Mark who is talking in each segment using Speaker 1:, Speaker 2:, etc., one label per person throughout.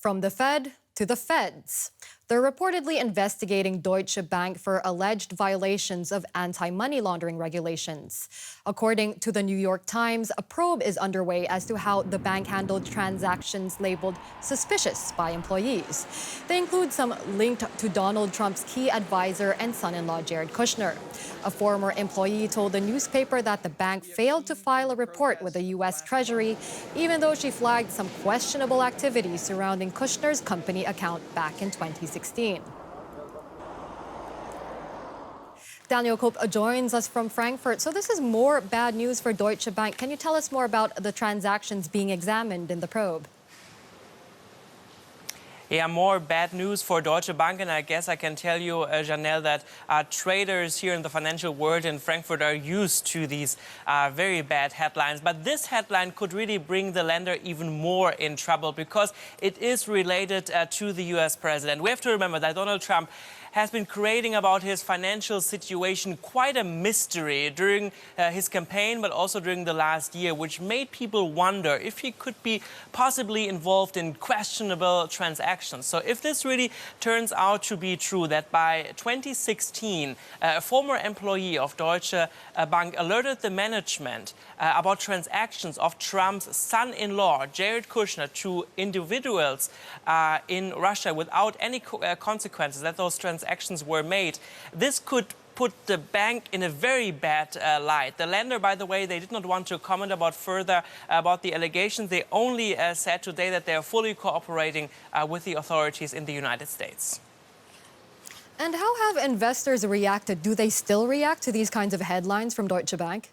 Speaker 1: From the Fed to the Feds. They're reportedly investigating Deutsche Bank for alleged violations of anti-money laundering regulations. According to the New York Times, a probe is underway as to how the bank handled transactions labeled suspicious by employees. They include some linked to Donald Trump's key advisor and son-in-law Jared Kushner. A former employee told the newspaper that the bank failed to file a report with the US Treasury, even though she flagged some questionable activities surrounding Kushner's company account back in 2016. Daniel Kopp joins us from Frankfurt. So this is more bad news for Deutsche Bank. Can you tell us more about the transactions being examined in the probe?
Speaker 2: Yeah, more bad news for Deutsche Bank, and I guess I can tell you, Janelle, that traders here in the financial world in Frankfurt are used to these very bad headlines. But this headline could really bring the lender even more in trouble because it is related to the US president. We have to remember that Donald Trump has been creating about his financial situation quite a mystery during his campaign, but also during the last year, which made people wonder if he could be possibly involved in questionable transactions. So if this really turns out to be true, that by 2016, a former employee of Deutsche Bank alerted the management about transactions of Trump's son-in-law, Jared Kushner, to individuals in Russia without any consequences, that those transactions were made, this could put the bank in a very bad light. The lender, by the way, they did not want to comment further about the allegations. They only said today that they are fully cooperating with the authorities in the United States.
Speaker 1: And how have investors reacted? Do they still react to these kinds of headlines from Deutsche Bank?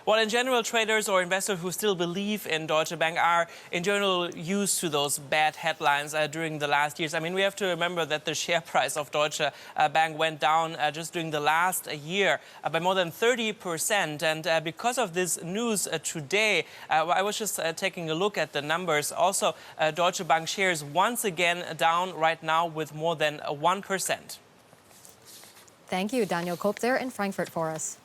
Speaker 2: Well, in general, traders or investors who still believe in Deutsche Bank are, in general, used to those bad headlines during the last years. I mean, we have to remember that the share price of Deutsche Bank went down just during the last year by more than 30%. And because of this news today, I was just taking a look at the numbers. Also, Deutsche Bank shares once again down right now with more than 1%.
Speaker 1: Thank you, Daniel Kopp, there in Frankfurt for us.